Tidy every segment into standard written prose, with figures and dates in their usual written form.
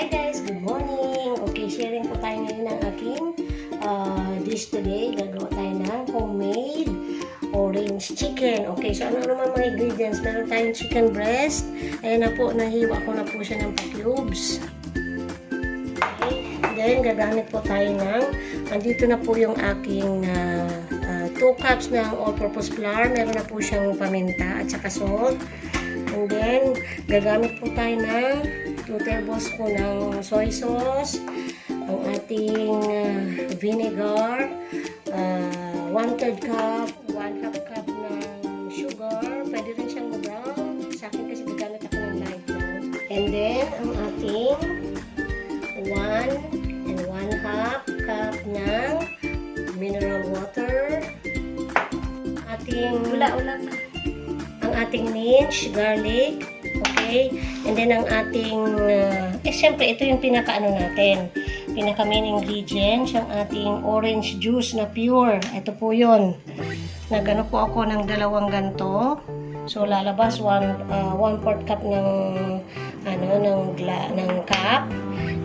Hi guys, good morning. Okay, sharing po tayo ngayon ng aking dish today. Gagawa tayo ng homemade orange chicken. Okay, so ano naman mga ingredients? Meron tayong chicken breast. Ayan na po, nahiwa ko na po siya ng cubes. Okay, then gagamit po tayo ng, andito na po yung aking 2 cups ng all-purpose flour. Meron na po siyang paminta at saka salt. And then, gagamit po tayo ng 2 tablespoon ng soy sauce, ang ating vinegar, 1/3 cup, 1/2 cup ng sugar. Pwede rin siyang brown. Sa akin kasi gagamit ako ng light lang. And then, ang ating 1 and 1/2 cup ng mineral water. Ating ang ating minced garlic, okay, and then ang ating syempre ito yung pinaka-ano natin, pinaka main ingredients, yung ating orange juice na pure. Ito po yun, nagano po ako ng 2 ganto, so lalabas 1/4 cup ng ng cup.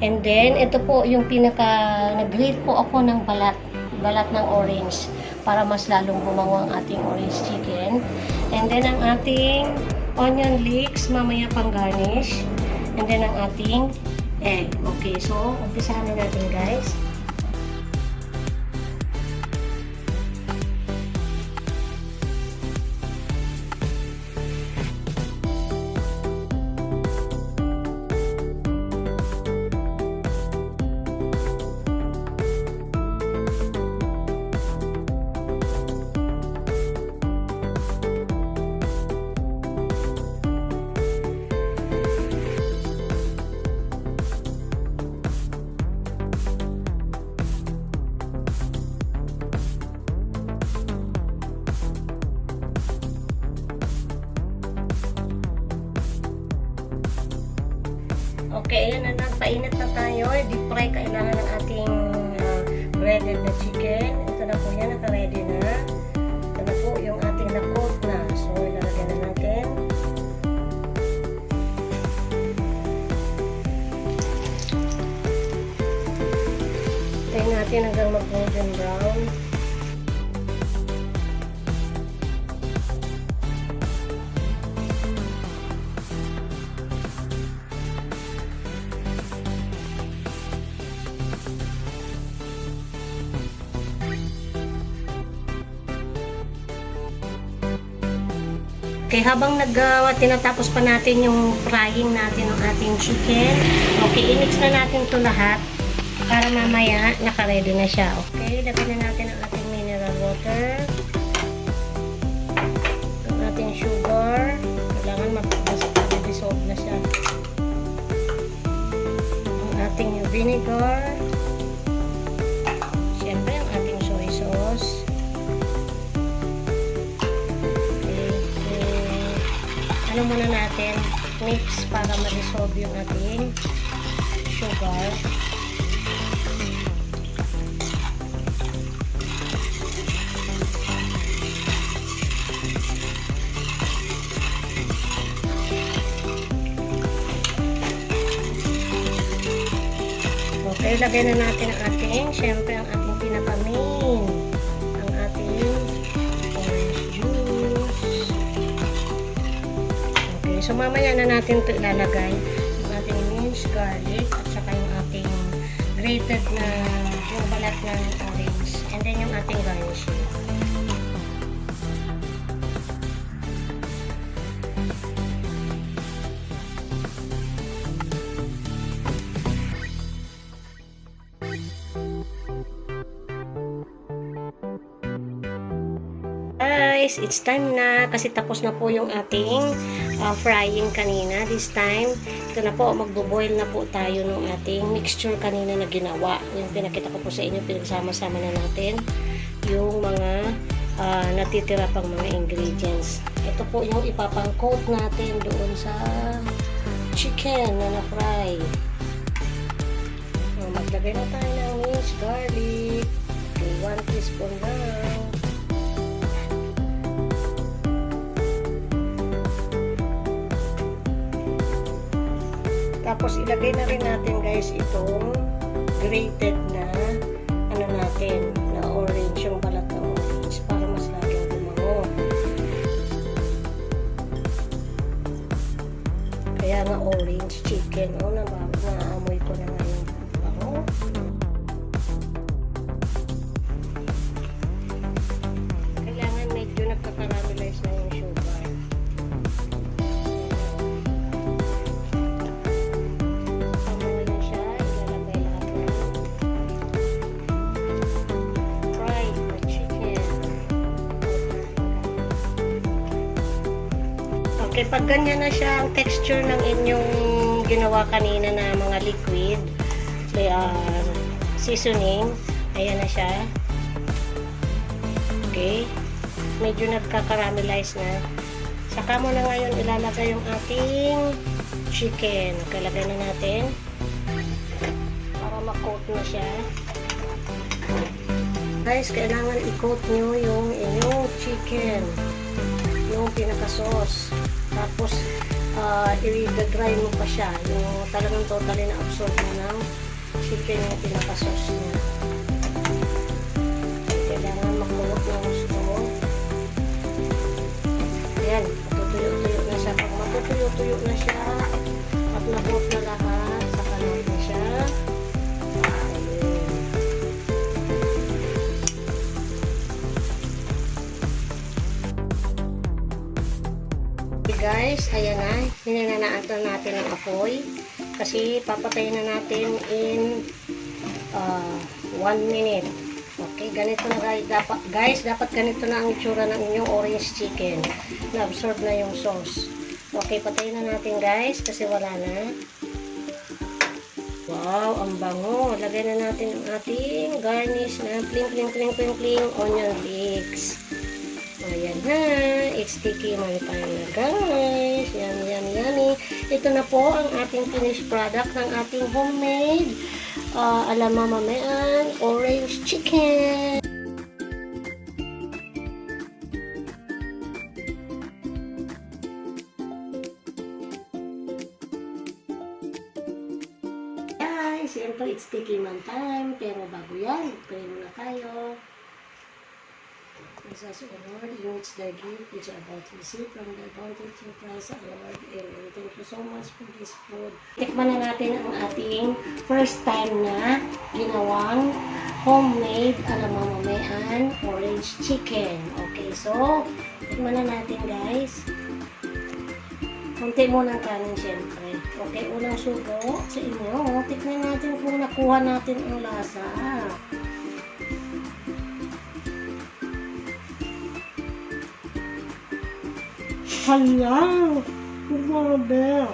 And then ito po yung pinaka, nag-grate po ako ng balat ng orange para mas lalong bumango ang ating orange chicken. And then ang ating onion leeks, mamaya pang garnish. And then ang ating egg. Okay, so umpisahan na natin guys. Okay, ayan na, nagpainit na tayo. Deep fry kailangan ng ating breaded na chicken. Ito na po yan, naka-ready na. Ito na po yung ating na-coat na. So, ilalagyan na natin. Tayin natin hanggang mag-golden brown. Okay, habang tinatapos pa natin yung frying natin ng ating chicken, okay, i-mix na natin ito lahat para mamaya naka-ready na siya. Okay, lagyan na natin ang ating mineral water, ang ating sugar, kailangan mag-dissolve na siya, ang ating vinegar, syempre ang ating soy sauce. Ano muna natin, mix para ma-dissolve yung ating sugar. Okay, lagay na natin ang ating, syempre ang ating pinaka-main, ang ating orange juice. So, mamaya na natin ito ilalagay yung ating minced garlic at saka yung ating grated na yung balat ng orange. And then yung ating garnishing. Guys, it's time na kasi tapos na po yung ating frying kanina. This time, ito na po, magbo-boil na po tayo ng ating mixture kanina na ginawa. Yung pinakita ko po sa inyo, pinagsama-sama na natin yung mga natitira pang mga ingredients. Ito po yung ipapang-coat natin doon sa chicken na na-fry. Maglagay na tayo ng minced garlic. 1 teaspoon lang. Tapos ilagay na rin natin guys guys itong grated na ano natin, na orange, yung balat ng orange para mas laging gumango. Kaya nga orange chicken, naamoy ko na nga yung bango. Kailangan medyo nagkakaramelize na yung sugar. Pamuha na siya, ilalagay lahat na fried na chicken. Okay, pag ganyan na siya ang texture ng inyong ginawa kanina na mga liquid, seasoning, ayan na siya. Okay, medyo nagkakaramelize na. Saka mo na ngayon ilalagay yung ating chicken. Okay, lagay na natin para ma-coat na siya. Guys, kailangan i-coat nyo yung inyong chicken, yung pinaka-sauce. Tapos, i-dry mo pa siya. Yung talagang totally na-absorb mo ng chicken yung pinaka-sauce niya. Kailangan makulot ng gusto mo. Ayan, matutuyo-tuyo na siya. Pag matutuyo-tuyo na siya, at na-coat na lahat, saka na siya. Guys, ayan na, hinanaan natin ang apoy kasi papatayin na natin in 1 minute. Okay, ganito na guys, dapat ganito na ang itsura ng inyong orange chicken, na-absorb na yung sauce. Okay, patayin na natin guys kasi wala na. Wow, ang bango. Lagay na natin ang ating garnish na pling onion leeks. Ayan na, it's sticky man tayo na guys. Yummy. Ito na po ang ating finished product ng ating homemade ala Mama Mean orange chicken. Guys, siyempre it's sticky man time, pero bago yan, pray muna tayo. Jesus, O Lord, in which thy gift which I about to receive from thy bounty through Christ our Lord. Amen. Thank you so much for this food. Tikman na natin ang ating first time na ginawang homemade ala Mama Mean orange chicken. Okay, so tikman na natin guys. Kunti muna ang kanin syempre. Okay, unang sugo sa inyo. Tikman natin kung nakuha natin ang lasa. Hala! Grabe!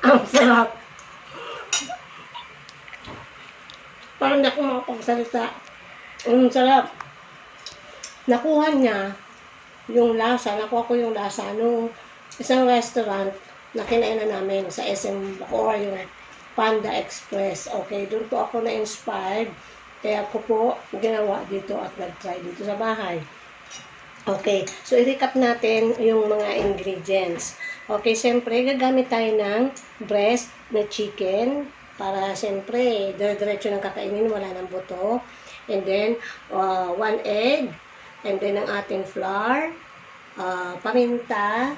Ang sarap! Parang hindi ako makapagsalita. Ang sarap! Nakuha niya yung lasa. Nakuha ko yung lasa nung isang restaurant na kinainan namin sa SM Bacoor, yung Panda Express. Okay, doon po ako na-inspired. Kaya ko po ginawa dito at nag-try dito sa bahay. Okay, so i-recap natin yung mga ingredients. Okay, siyempre gagamit tayo ng breast na chicken para siyempre dire-diretso ng kakainin, wala ng buto. And then, 1 egg. And then ang ating flour, paminta,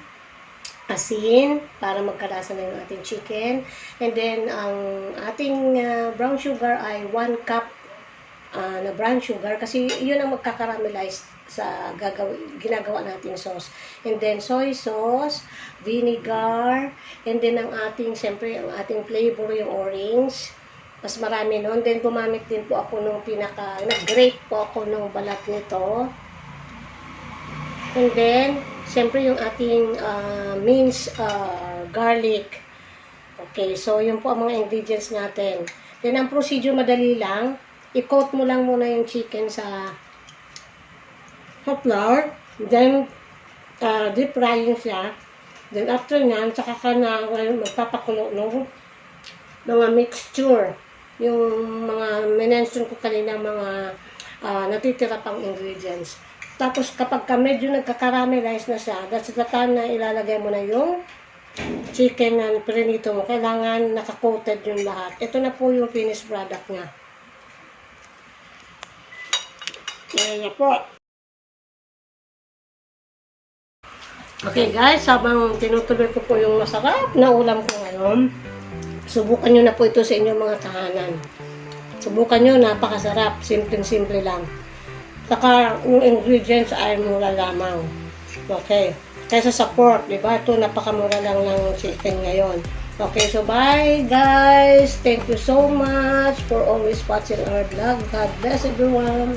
asin para magkalasa na yung ating chicken. And then, ang ating brown sugar ay 1 cup na brown sugar kasi yun ang magkakaramelize sa ginagawa natin sauce. And then soy sauce, vinegar, and then ang ating, siyempre, ang ating flavor yung orange. Mas marami nun. Then gumamit din po ako nung nag-grate po ako nung balat nito. And then, siyempre yung ating minced garlic. Okay, so yun po ang mga ingredients natin. Then ang procedure madali lang. I-coat mo lang muna yung chicken sa hot flour. Then, deep frying siya. Then, after nyan, saka ka na magpapakulo ng mga mixture. Yung mga mention ko kanina, mga natitira pang ingredients. Tapos kapag medyo nagka-caramelize na siya, that's the time na ilalagay mo na yung chicken na prinito mo. Kailangan naka-coated yung lahat. Ito na po yung finished product niya. Ayan na po. Okay guys, habang tinutuloy ko po yung masarap na ulam ko ngayon, subukan nyo na po ito sa inyong mga tahanan. Subukan nyo, napakasarap. Simpleng-simple lang. Saka yung ingredients ay mura lamang. Okay. Kaysa sa pork, diba? Ito napakamura lang ng chicken ngayon. Okay, so bye guys. Thank you so much for always watching our vlog. God bless everyone.